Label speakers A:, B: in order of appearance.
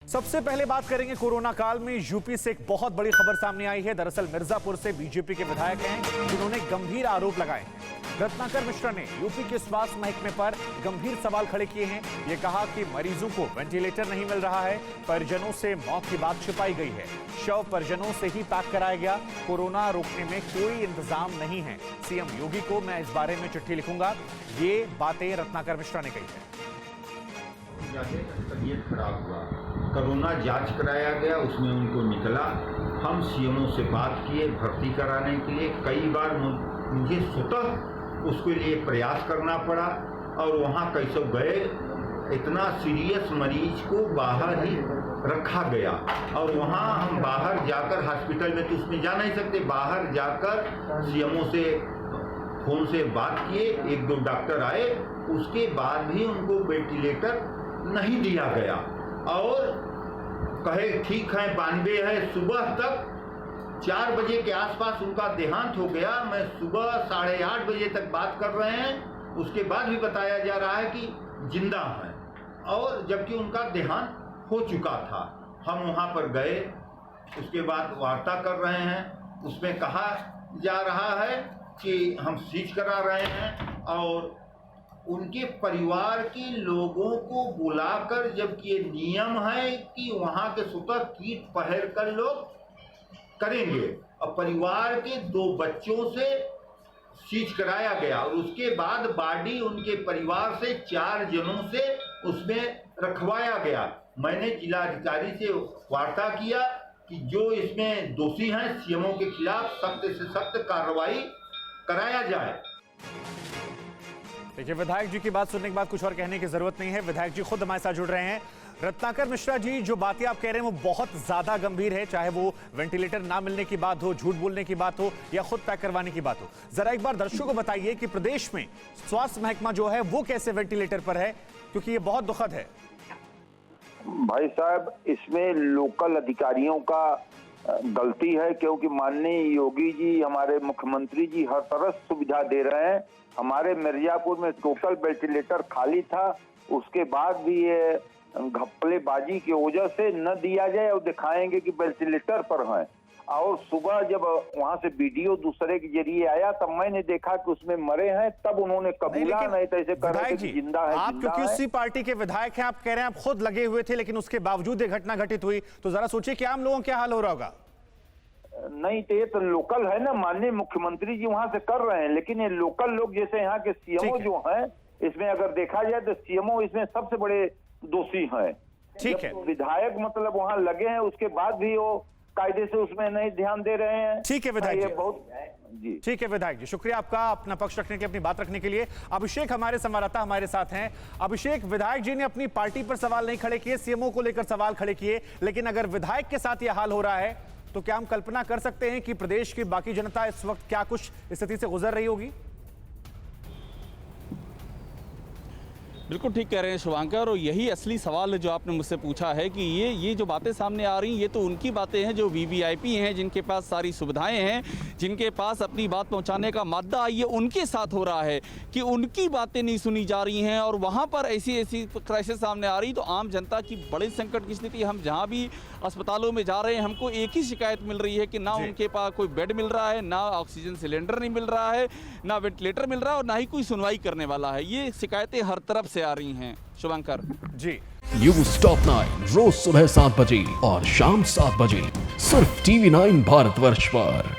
A: सबसे पहले बात करेंगे कोरोना काल में यूपी से एक बहुत बड़ी खबर सामने आई है। दरअसल मिर्जापुर से बीजेपी के विधायक हैं जिन्होंने गंभीर आरोप लगाए हैं। रत्नाकर मिश्रा ने यूपी के स्वास्थ्य महकमे पर गंभीर सवाल खड़े किए हैं। ये कहा कि मरीजों को वेंटिलेटर नहीं मिल रहा है, परिजनों से मौत की बात छिपाई गई है, शव परिजनों से ही पैक कराया गया, कोरोना रोकने में कोई इंतजाम नहीं है। सीएम योगी को मैं इस बारे में चिट्ठी लिखूंगा, ये बातें रत्नाकर मिश्रा ने कही है।
B: तबीयत खराब हुआ, कोरोना जांच कराया गया, उसमें उनको निकला। हम सीएमओ से बात किए भर्ती कराने के लिए, कई बार मुझे स्वतः उसके लिए प्रयास करना पड़ा और वहाँ कैसे गए, इतना सीरियस मरीज को बाहर ही रखा गया और वहाँ हम बाहर जाकर हॉस्पिटल में तो उसमें जा नहीं सकते, बाहर जाकर सीएमओ से फोन से बात किए, एक दो डॉक्टर आए, उसके बाद भी उनको वेंटिलेटर नहीं दिया गया और कहे ठीक है 92 है। सुबह तक 4 बजे के आसपास उनका देहांत हो गया। मैं सुबह 8:30 बजे तक बात कर रहे हैं, उसके बाद भी बताया जा रहा है कि जिंदा है और जबकि उनका देहांत हो चुका था। हम वहां पर गए, उसके बाद वार्ता कर रहे हैं, उसमें कहा जा रहा है कि हम सीज करा रहे हैं और उनके परिवार के लोगों को बुलाकर, जबकि ये नियम है कि वहाँ के स्वतः किट पहन कर लोग करेंगे, और परिवार के 2 बच्चों से सीज कराया गया और उसके बाद बॉडी उनके परिवार से 4 जनों से उसमें रखवाया गया। मैंने जिलाधिकारी से वार्ता किया कि जो इसमें दोषी हैं सीएमओ के खिलाफ सख्त से सख्त कार्रवाई कराया जाए।
A: देखिए, विधायक जी की बात सुनने के बाद कुछ और कहने की जरूरत नहीं है। विधायक जी खुद हमारे साथ जुड़ रहे हैं। रत्नाकर मिश्रा जी, जो बातें आप कह रहे हैं वो बहुत ज्यादा गंभीर है, चाहे वो वेंटिलेटर ना मिलने की बात हो, झूठ बोलने की बात हो या खुद पैक करवाने की बात हो। जरा एक बार दर्शकों को बताइए कि प्रदेश में स्वास्थ्य महकमा जो है वो कैसे वेंटिलेटर पर है, क्योंकि ये बहुत दुखद है।
C: भाई साहब, इसमें लोकल अधिकारियों का गलती है, क्योंकि माननीय योगी जी, हमारे मुख्यमंत्री जी हर तरह सुविधा दे रहे हैं। हमारे मिर्जापुर में टोटल वेंटिलेटर खाली था, उसके बाद भी ये घपलेबाजी की वजह से न दिया जाए और दिखाएंगे कि वेंटिलेटर पर हैं। और सुबह जब वहां से वीडियो दूसरे के जरिए आया तब मैंने देखा कि उसमें मरे हैं, तब उन्होंने कबूला, नहीं तो ऐसे कर रहे थे कि जिंदा है।
A: आप क्योंकि उसी पार्टी के विधायक हैं, आप कह रहे हैं आप खुद लगे हुए थे, लेकिन उसके बावजूद ये घटना घटित हुई, तो जरा सोचिए कि आम लोगों क्या हाल हो रहा होगा।
C: नहीं तो ये तो लोकल है ना, माननीय मुख्यमंत्री जी वहां से कर रहे हैं, लेकिन ये लोकल लोग जैसे यहाँ के सीएमओ जो हैं, इसमें अगर देखा जाए तो सीएमओ इसमें सबसे बड़े दोषी हैं।
A: ठीक है,
C: विधायक मतलब वहाँ लगे हैं, उसके बाद भी वो कायदे से उसमें नहीं ध्यान दे रहे हैं।
A: ठीक है विधायक जी,
C: बहुत जी
A: ठीक है विधायक जी, शुक्रिया आपका अपना पक्ष रखने की, अपनी बात रखने के लिए। अभिषेक हमारे संवाददाता हमारे साथ हैं। अभिषेक, विधायक जी ने अपनी पार्टी पर सवाल नहीं खड़े किए, सीएमओ को लेकर सवाल खड़े किए, लेकिन अगर विधायक के साथ यह हाल हो रहा है तो क्या हम कल्पना कर सकते हैं कि प्रदेश की बाकी जनता इस वक्त क्या कुछ स्थिति से गुजर रही होगी?
D: बिल्कुल ठीक कह रहे हैं शुभांकर, और यही असली सवाल जो आपने मुझसे पूछा है कि ये जो बातें सामने आ रही हैं, ये तो उनकी बातें हैं जो वीवीआईपी हैं, जिनके पास सारी सुविधाएं हैं, जिनके पास अपनी बात पहुंचाने का मादा, ये उनके साथ हो रहा है कि उनकी बातें नहीं सुनी जा रही हैं और वहां पर ऐसी क्राइसिस सामने आ रही। तो आम जनता की बड़े संकट की स्थिति, हम जहां भी अस्पतालों में जा रहे हैं हमको एक ही शिकायत मिल रही है कि ना उनके पास कोई बेड मिल रहा है, ना ऑक्सीजन सिलेंडर नहीं मिल रहा है, ना वेंटिलेटर मिल रहा है और ना ही कोई सुनवाई करने वाला है। ये शिकायतें हर तरफ से आ रही हैं शुभंकर
A: जी।
E: न्यूज़ टॉप 9 रोज सुबह 7 बजे और शाम 7 बजे सिर्फ TV9 भारतवर्ष पर।